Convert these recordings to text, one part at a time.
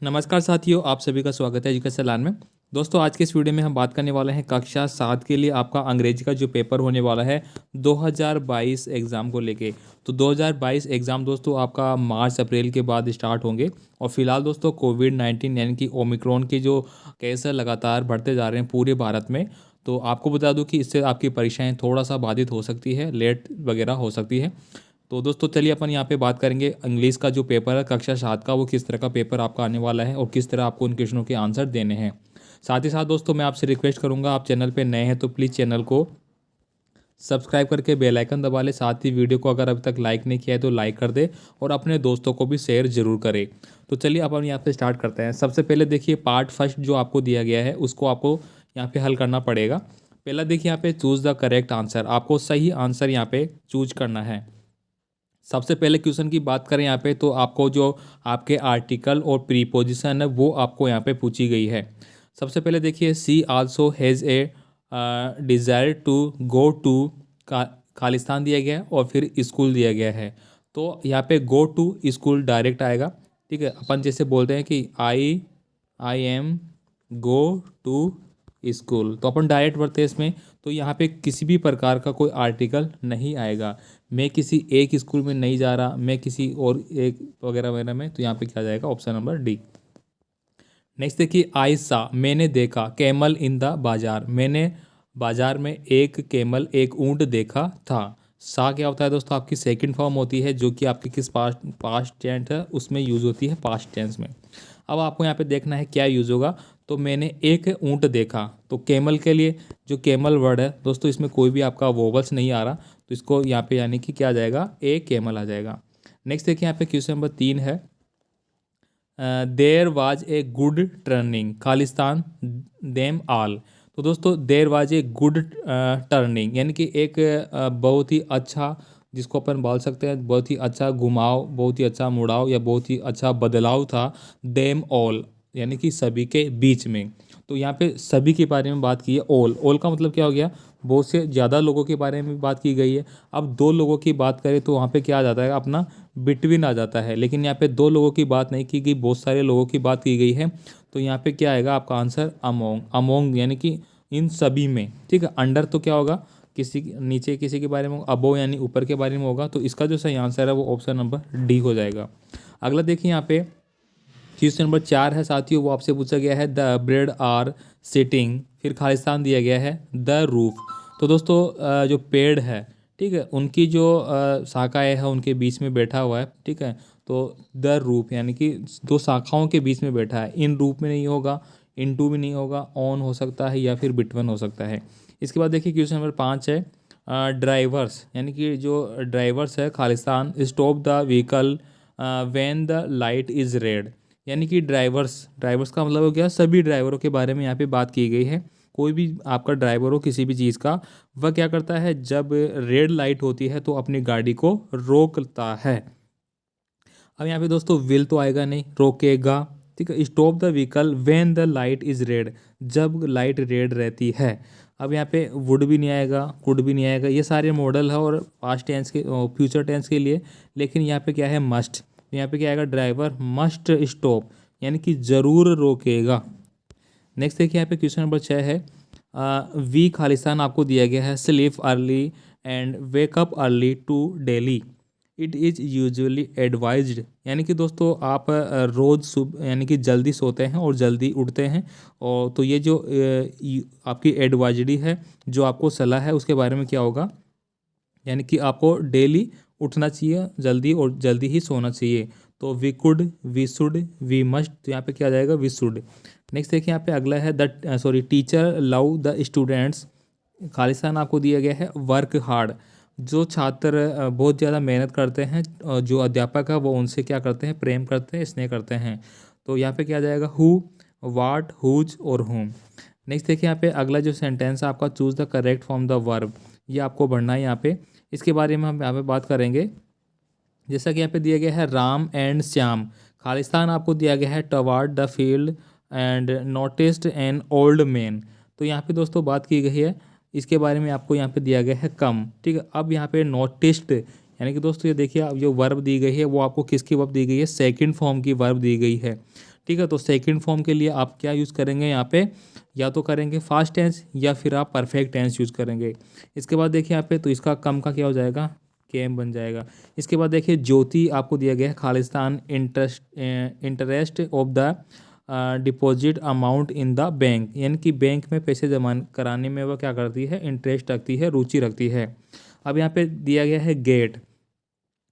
नमस्कार साथियों, आप सभी का स्वागत है एजुकेशन लाइन में। दोस्तों, आज के इस वीडियो में हम बात करने वाले हैं कक्षा 7 के लिए आपका अंग्रेजी का जो पेपर होने वाला है 2022 एग्ज़ाम को लेके। तो 2022 एग्ज़ाम दोस्तों आपका मार्च अप्रैल के बाद स्टार्ट होंगे। और फिलहाल दोस्तों कोविड-19 यानी कि ओमिक्रॉन के जो केस है लगातार बढ़ते जा रहे हैं पूरे भारत में। तो आपको बता दूं कि इससे आपकी परीक्षाएं थोड़ा सा बाधित हो सकती है, लेट वगैरह हो सकती है। तो दोस्तों चलिए अपन यहाँ पे बात करेंगे इंग्लिश का जो पेपर है कक्षा 7 का, वो किस तरह का पेपर आपका आने वाला है और किस तरह आपको उन क्वेश्चनों के आंसर देने हैं। साथ ही साथ दोस्तों मैं आपसे रिक्वेस्ट करूँगा, आप चैनल पे नए हैं तो प्लीज़ चैनल को सब्सक्राइब करके बेल आइकन दबा ले। साथ ही वीडियो को अगर अभी तक लाइक नहीं किया है तो लाइक कर दे और अपने दोस्तों को भी शेयर जरूर करें। तो चलिए अपन यहाँ पे स्टार्ट करते हैं। सबसे पहले देखिए पार्ट फर्स्ट जो आपको दिया गया है उसको आपको यहाँ पे हल करना पड़ेगा। पहला देखिए यहाँ पे चूज़ द करेक्ट आंसर, आपको सही आंसर यहाँ पे चूज करना है। सबसे पहले क्वेश्चन की बात करें यहाँ पे तो आपको जो आपके आर्टिकल और प्रीपोजिशन है वो आपको यहाँ पे पूछी गई है। सबसे पहले देखिए see also has a desire to go to Khalistan दिया गया है और फिर स्कूल दिया गया है। तो यहाँ पे गो टू स्कूल डायरेक्ट आएगा। ठीक है, अपन जैसे बोलते हैं कि I am go to school, तो अपन डायरेक्ट बढ़ते हैं इसमें। तो यहाँ पे किसी भी प्रकार का कोई आर्टिकल नहीं आएगा। मैं किसी एक स्कूल में नहीं जा रहा, मैं किसी और एक वगैरह वगैरह में, तो यहाँ पे क्या जाएगा ऑप्शन नंबर डी। नेक्स्ट देखिए आई सा, मैंने देखा कैमल इन द बाजार, मैंने बाजार में एक कैमल एक ऊंट देखा था। सा क्या होता है दोस्तों, आपकी सेकंड फॉर्म होती है जो कि आपकी किस पास्ट पास्ट टेंस है उसमें यूज़ होती है, पास्ट टेंस में। अब आपको यहाँ पे देखना है क्या यूज़ होगा। तो मैंने एक ऊंट देखा, तो कैमल के लिए जो कैमल वर्ड है दोस्तों इसमें कोई भी आपका वोवल्स नहीं आ रहा, तो इसको यहाँ पे यानी कि क्या आ जाएगा, ए कैमल आ जाएगा। नेक्स्ट देखिए यहाँ पे क्वेश्चन नंबर 3 है there was a good turning Khalistan them all. तो दोस्तों there was a good turning यानी कि एक बहुत ही अच्छा, जिसको अपन बोल सकते हैं बहुत ही अच्छा घुमाव, बहुत ही अच्छा मुड़ाव या बहुत ही अच्छा बदलाव था। देम ऑल यानी कि सभी के बीच में। तो यहाँ पे सभी के बारे में बात की है। ऑल ऑल का मतलब क्या हो गया, बहुत से ज़्यादा लोगों के बारे में बात की गई है। अब दो लोगों की बात करें तो वहाँ पे क्या आ जाता है, अपना बिटवीन आ जाता है। लेकिन यहाँ पे दो लोगों की बात नहीं की गई, बहुत सारे लोगों की बात की गई है। तो यहाँ पे क्या आएगा आपका आंसर अमोंग, अमोंग यानी कि इन सभी में। ठीक है, अंडर तो क्या होगा, किसी नीचे किसी के बारे में, अबो यानी ऊपर के बारे में होगा। तो इसका जो सही आंसर है वो ऑप्शन नंबर डी हो जाएगा। अगला देखिए यहाँ पे क्वेश्चन नंबर 4 है साथियों, वो आपसे पूछा गया है द ब्रेड आर सिटिंग, फिर खालिस्तान दिया गया है द रूफ। तो दोस्तों जो पेड़ है, ठीक है, उनकी जो शाखाएं है उनके बीच में बैठा हुआ है। ठीक है, तो द रूफ यानी कि दो शाखाओं के बीच में बैठा है। इन रूप में नहीं होगा, इन टू भी नहीं होगा, ऑन हो सकता है या फिर बिटवन हो सकता है। इसके बाद देखिए क्वेश्चन नंबर 5 है ड्राइवर्स यानी कि जो ड्राइवर्स है Khalistan stop the vehicle when the light is red. यानी कि ड्राइवर्स, ड्राइवर्स का मतलब हो गया सभी ड्राइवरों के बारे में यहाँ पे बात की गई है। कोई भी आपका ड्राइवर हो किसी भी चीज़ का, वह क्या करता है जब रेड लाइट होती है तो अपनी गाड़ी को रोकता है। अब यहाँ पे दोस्तों विल तो आएगा नहीं, रोकेगा। ठीक है, stop the vehicle when the light is red, जब लाइट रेड रहती है। अब यहाँ पे वुड भी नहीं आएगा, कुड भी नहीं आएगा, ये सारे मॉडल है और पास्ट टेंस के फ्यूचर टेंस के लिए। लेकिन यहाँ पे क्या है मस्ट, यहाँ पे क्या आएगा ड्राइवर मस्ट स्टॉप यानी कि ज़रूर रोकेगा। नेक्स्ट देखिए यहाँ पे क्वेश्चन नंबर 6 है वी खालिस्तान आपको दिया गया है sleep early and wake up early to daily, it is usually advised. यानी कि दोस्तों आप रोज़ सुबह यानी कि जल्दी सोते हैं और जल्दी उठते हैं। और तो ये जो आपकी एडवाइजरी है, जो आपको सलाह है, उसके बारे में क्या होगा, यानी कि आपको डेली उठना चाहिए जल्दी और जल्दी ही सोना चाहिए। तो we could, we should, we must, तो यहाँ पे क्या आ जाएगा वी शुड। नेक्स्ट देखिए यहाँ पे अगला है the teacher love the students. Khalistan आपको दिया गया है वर्क हार्ड, जो छात्र बहुत ज़्यादा मेहनत करते हैं, जो अध्यापक है वो उनसे क्या करते हैं, प्रेम करते हैं, स्नेह करते हैं। तो यहाँ पे क्या आ जाएगा हु, वाट, हुज और होम। नेक्स्ट देखिए यहाँ पे अगला जो सेंटेंस है आपका choose the correct from the verb, ये आपको बढ़ना है यहाँ पे। इसके बारे में हम यहाँ पे बात करेंगे। जैसा कि यहाँ पे दिया गया है राम एंड श्याम, खालिस्तान आपको दिया गया है toward the field and noticed an old man. तो यहाँ पे दोस्तों बात की गई है, इसके बारे में आपको यहाँ पे दिया गया है कम। ठीक है, अब यहाँ पे नोटिस्ड यानी कि दोस्तों ये देखिए अब जो वर्ब दी गई है वो आपको किसकी वर्ब दी गई है, सेकंड फॉर्म की वर्ब दी गई है। ठीक है। तो सेकंड फॉर्म के लिए आप क्या यूज़ करेंगे यहाँ पे, या तो करेंगे फास्ट टेंस या फिर आप परफेक्ट टेंस यूज़ करेंगे। इसके बाद देखिए यहाँ पे, तो इसका कम का क्या हो जाएगा, केम बन जाएगा। इसके बाद देखिए ज्योति आपको दिया गया है, Khalistan interest of the deposit amount in the bank, यानी कि बैंक में पैसे जमा कराने में वह क्या करती है, इंटरेस्ट रखती है, रुचि रखती है। अब यहाँ पे दिया गया है गेट,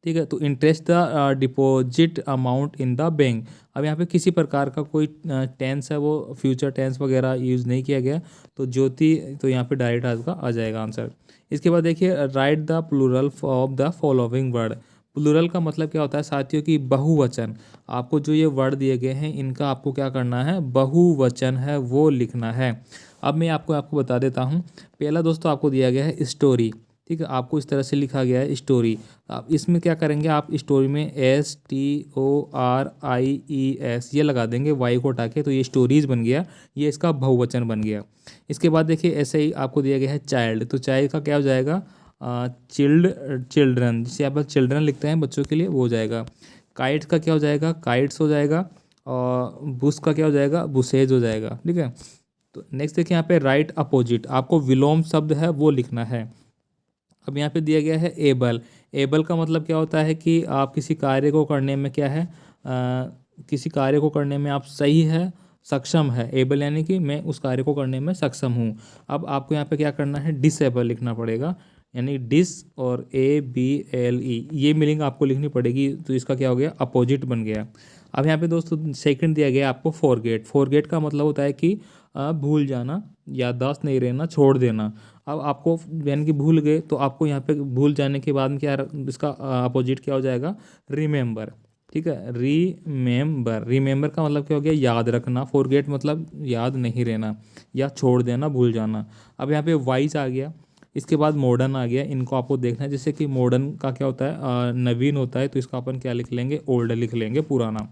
ठीक है। तो interest the deposit amount in the bank. अब यहाँ पे किसी प्रकार का कोई टेंस है वो फ्यूचर टेंस वगैरह यूज़ नहीं किया गया, तो ज्योति तो यहाँ पे डायरेक्ट आपका आ जाएगा आंसर। इसके बाद देखिए write the plural of the following word. Plural का मतलब क्या होता है साथियों की बहुवचन। आपको जो ये वर्ड दिए गए हैं इनका आपको क्या करना है, बहुवचन है वो लिखना है। अब मैं आपको आपको बता देता हूँ। पहला दोस्तों आपको दिया गया है स्टोरी, ठीक है। आपको इस तरह से लिखा गया है स्टोरी। आप इसमें क्या करेंगे, आप स्टोरी में STORIES ये लगा देंगे, वाई को हटा के, तो ये स्टोरीज बन गया, ये इसका बहुवचन बन गया। इसके बाद देखिए ऐसे ही आपको दिया गया है चाइल्ड, तो चाइल्ड का क्या हो जाएगा, चिल्ड्रन, जिसे आप चिल्ड्रन लिखते हैं बच्चों के लिए, वो हो जाएगा। काइट का क्या हो जाएगा, काइट्स हो जाएगा। और बुश का क्या हो जाएगा, बुसेज हो जाएगा, ठीक है। तो नेक्स्ट देखिए यहाँ पे राइट अपोजिट, आपको विलोम शब्द है वो लिखना है। अब यहाँ पे दिया गया है एबल। एबल का मतलब क्या होता है कि आप किसी कार्य को करने में क्या है, किसी कार्य को करने में आप सही है, सक्षम है। एबल यानी कि मैं उस कार्य को करने में सक्षम हूँ। अब आपको यहाँ पे क्या करना है, डिसेबल लिखना पड़ेगा, यानी डिस और ABLE ये मीनिंग आपको लिखनी पड़ेगी। तो इसका क्या हो गया, अपोजिट बन गया। अब यहाँ पे दोस्तों सेकंड दिया गया आपको फॉरगेट। फॉरगेट का मतलब होता है कि भूल जाना, याददाश्त नहीं रहना, छोड़ देना। अब आपको यानी कि भूल गए, तो आपको यहाँ पे भूल जाने के बाद में क्या, इसका अपोजिट क्या हो जाएगा, रिमेंबर, ठीक है। रिमेंबर, रिमेंबर का मतलब क्या हो गया, याद रखना। फॉरगेट मतलब याद नहीं रहना या छोड़ देना, भूल जाना। अब यहाँ पे वाइज आ गया, इसके बाद मॉडर्न आ गया। इनको आपको देखना है, जैसे कि मॉडर्न का क्या होता है, नवीन होता है, तो इसका अपन क्या लिख लेंगे, ओल्ड लिख लेंगे, पुराना।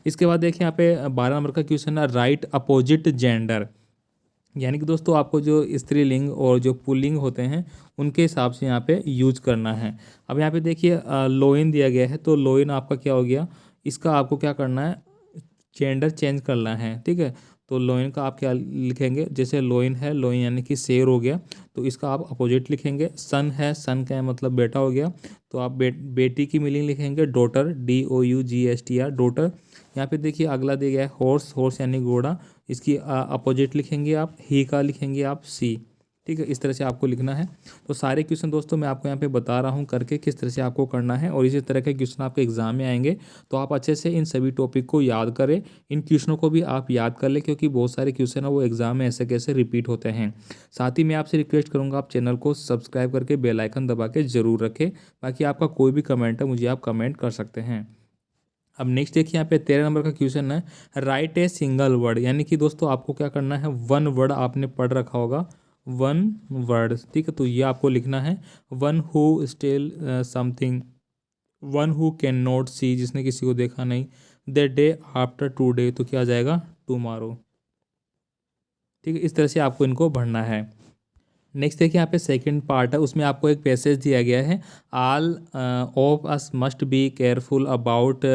इसके बाद देखिए यहाँ पे 12 नंबर का क्वेश्चन है राइट अपोजिट जेंडर, यानी कि दोस्तों आपको जो स्त्रीलिंग और जो पुल्लिंग होते हैं उनके हिसाब से यहाँ पे यूज करना है। अब यहाँ पे देखिए लोइन दिया गया है, तो लोइन आपका क्या हो गया, इसका आपको क्या करना है, जेंडर चेंज करना है, ठीक है। तो लोइन का आप क्या लिखेंगे, जैसे लोइन है, लोइन यानी कि शेर हो गया, तो इसका आप अपोजिट लिखेंगे। सन है, सन का मतलब बेटा हो गया, तो आप बेटी की मीनिंग लिखेंगे डॉटर, DOUGSTR डॉटर। यहाँ पे देखिए अगला दिया गया है हॉर्स, हॉर्स यानी घोड़ा, इसकी अपोजिट लिखेंगे आप, ही का लिखेंगे आप सी, ठीक है। इस तरह से आपको लिखना है। तो सारे क्वेश्चन दोस्तों मैं आपको यहाँ पे बता रहा हूँ करके किस तरह से आपको करना है, और इसी तरह के क्वेश्चन आपके एग्जाम में आएंगे। तो आप अच्छे से इन सभी टॉपिक को याद करें, इन क्वेश्चनों को भी आप याद कर लें, क्योंकि बहुत सारे क्वेश्चन है वो एग्जाम में ऐसे कैसे रिपीट होते हैं। साथ ही मैं आपसे रिक्वेस्ट करूँगा आप चैनल को सब्सक्राइब करके बेल आइकन दबा के जरूर रखें। बाकी आपका कोई भी कमेंट है मुझे आप कमेंट कर सकते हैं। अब नेक्स्ट देखिए यहाँ पे 13 नंबर का क्वेश्चन है राइट ए सिंगल वर्ड, यानी कि दोस्तों आपको क्या करना है, वन वर्ड आपने पढ़ रखा होगा, वन वर्ड, ठीक है। तो ये आपको लिखना है, one who still something, one who can not see, जिसने किसी को देखा नहीं, द डे आफ्टर टुडे, तो क्या आ जाएगा, टुमारो, ठीक है। इस तरह से आपको इनको पढ़ना है। नेक्स्ट देखिए यहाँ पे सेकंड पार्ट है, उसमें आपको एक पैसेज दिया गया है, all of us must be careful about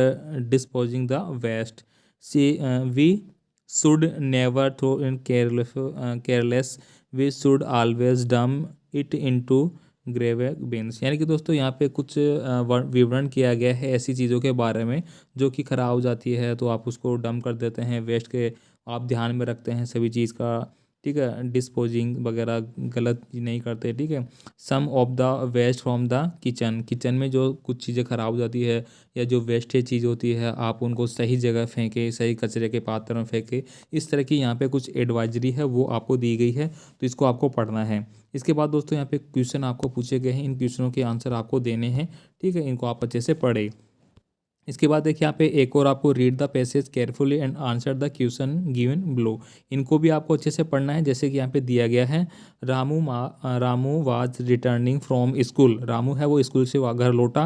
disposing the waste, see we should never throw in careless, we should always dump it into garbage bins. यानी कि दोस्तों यहाँ पे कुछ विवरण किया गया है ऐसी चीज़ों के बारे में जो कि ख़राब हो जाती है, तो आप उसको डम कर देते हैं, वेस्ट के आप ध्यान में रखते हैं सभी चीज़ का, ठीक है। डिस्पोजिंग वगैरह गलत नहीं करते, ठीक है। Some of the waste from the kitchen, kitchen में जो कुछ चीज़ें ख़राब हो जाती है या जो वेस्टेज चीज़ होती है आप उनको सही जगह फेंकें, सही कचरे के पात्र में फेंकें। इस तरह की यहाँ पे कुछ एडवाइजरी है वो आपको दी गई है, तो इसको आपको पढ़ना है। इसके बाद दोस्तों यहाँ पे क्वेश्चन आपको पूछे गए हैं, इन क्वेश्चनों के आंसर आपको देने हैं, ठीक है। इनको आप अच्छे से पढ़ें। इसके बाद देखिए यहाँ पे एक और आपको read the passage carefully and answer the question given below, इनको भी आपको अच्छे से पढ़ना है। जैसे कि यहाँ पे दिया गया है Ramu was returning from school, Ramu है वो स्कूल से घर लौटा।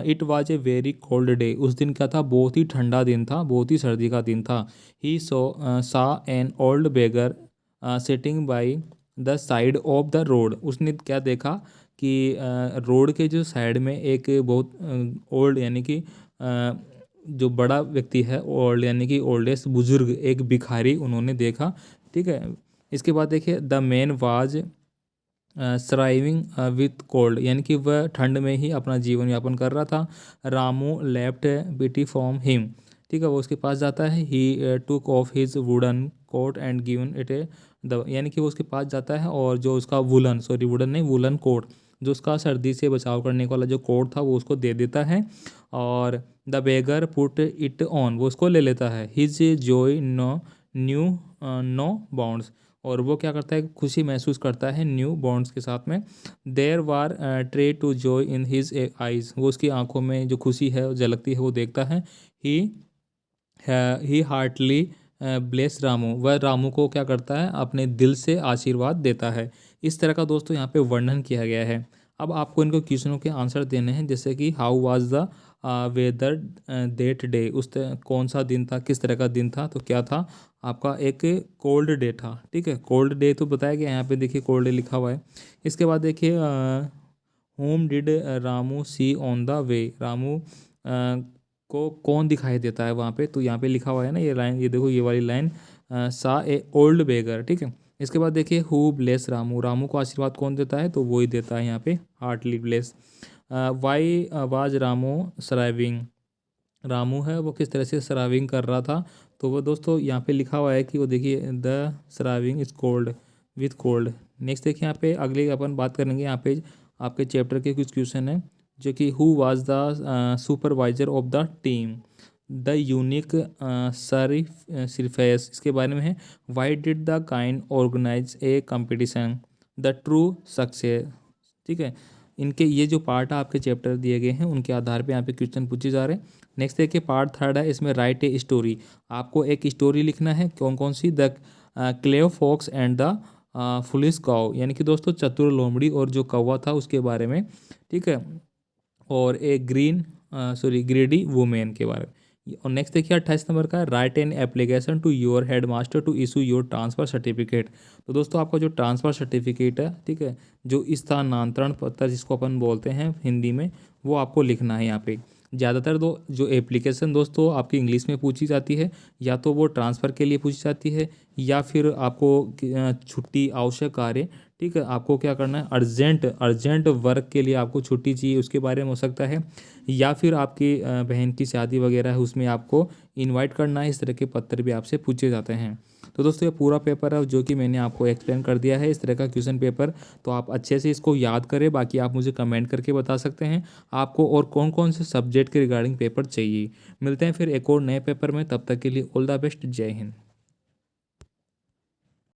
It was a very cold day, उस दिन क्या था, बहुत ही ठंडा दिन था, बहुत ही सर्दी का दिन था। ही सा an old beggar sitting by the side of the road, उसने क्या देखा कि रोड के जो साइड में एक बहुत ओल्ड यानी कि जो बड़ा व्यक्ति है ओल्ड यानी कि ओल्डेस्ट बुजुर्ग एक भिखारी उन्होंने देखा। ठीक है। इसके बाद देखिए the man was striving with cold, यानी कि वह ठंड में ही अपना जीवन यापन कर रहा था। Ramu left bitty from him, ठीक है, वो उसके पास जाता है। He took off his wooden coat and given it a the, यानी कि वो उसके पास जाता है और जो उसका वुलन, सॉरी वुडन नहीं, वुलन कोट, जो उसका सर्दी से बचाव करने वाला जो कोट था वो उसको दे देता है। और the beggar put it on, वो उसको ले लेता है। His joy no knew no bounds, और वो क्या करता है, खुशी महसूस करता है न्यू बॉन्ड्स के साथ में। There were tears to joy in his eyes, वो उसकी आंखों में जो खुशी है वो झलकती है वो देखता है। ही ही हार्टली ब्लेस रामू, वह रामू को क्या करता है, अपने दिल से आशीर्वाद देता है। इस तरह का दोस्तों यहाँ पे वर्णन किया गया है। अब आपको इनको क्वेश्चनों के आंसर देने हैं, जैसे कि how was the weather that day, कौन सा दिन था, किस तरह का दिन था, तो क्या था आपका, एक कोल्ड डे था। ठीक है, कोल्ड डे तो बताया गया यहाँ पे, देखिए कोल्ड डे लिखा हुआ है। इसके बाद देखिए whom did Ramu see on the way, Ramu को कौन दिखाई देता है वहाँ पे, तो यहाँ पे लिखा हुआ है ना ये लाइन, ये देखो ये वाली लाइन, सा ए ओल्ड बेगर। ठीक है। इसके बाद देखिए हु ब्लेस रामू, रामू को आशीर्वाद कौन देता है, तो वो ही देता है यहाँ पे, heartily bless. Why was Ramu surviving, Ramu है वो किस तरह से सराविंग कर रहा था, तो वो दोस्तों यहाँ पे लिखा हुआ है कि वो देखिए the surviving is cold with cold. Next देखिए यहाँ पे अगले अपन बात करेंगे, यहाँ पे आपके चैप्टर के कुछ क्वेश्चन है, जो कि who was the supervisor of the team, the unique surface, इसके बारे में है। Why did the kind organise a competition, the true success. ठीक है, इनके ये जो पार्ट है आपके चैप्टर दिए गए हैं उनके आधार पे यहाँ पे क्वेश्चन पूछे जा रहे हैं। नेक्स्ट देखिए पार्ट थर्ड है, इसमें राइट ए स्टोरी, आपको एक स्टोरी लिखना है। कौन कौन सी, the clever fox and the foolish cow, यानी कि दोस्तों चतुर लोमड़ी और जो कौवा था उसके बारे में। ठीक है, और एक ग्रेडी वुमेन के बारे में। और नेक्स्ट देखिए 28 नंबर का, write an application to your head master to issue your transfer certificate. तो दोस्तों आपका जो ट्रांसफ़र सर्टिफिकेट है, ठीक है, जो स्थानांतरण पत्र जिसको अपन बोलते हैं हिंदी में, वो आपको लिखना है यहाँ पे। ज़्यादातर जो एप्लीकेशन दोस्तों आपकी इंग्लिश में पूछी जाती है, या तो वो ट्रांसफ़र के लिए पूछी जाती है, या फिर आपको छुट्टी आवश्यक कार्य, ठीक है, आपको क्या करना है, अर्जेंट वर्क के लिए आपको छुट्टी चाहिए उसके बारे में हो सकता है, या फिर आपकी बहन की शादी वगैरह है उसमें आपको इनवाइट करना है। इस तरह के पत्र भी आपसे पूछे जाते हैं। तो दोस्तों ये पूरा पेपर है जो कि मैंने आपको एक्सप्लेन कर दिया है, इस तरह का क्वेश्चन पेपर। तो आप अच्छे से इसको याद करें, बाकी आप मुझे कमेंट करके बता सकते हैं आपको और कौन कौन से सब्जेक्ट के रिगार्डिंग पेपर चाहिए। मिलते हैं फिर एक और नए पेपर में, तब तक के लिए ऑल द बेस्ट, जय हिंद।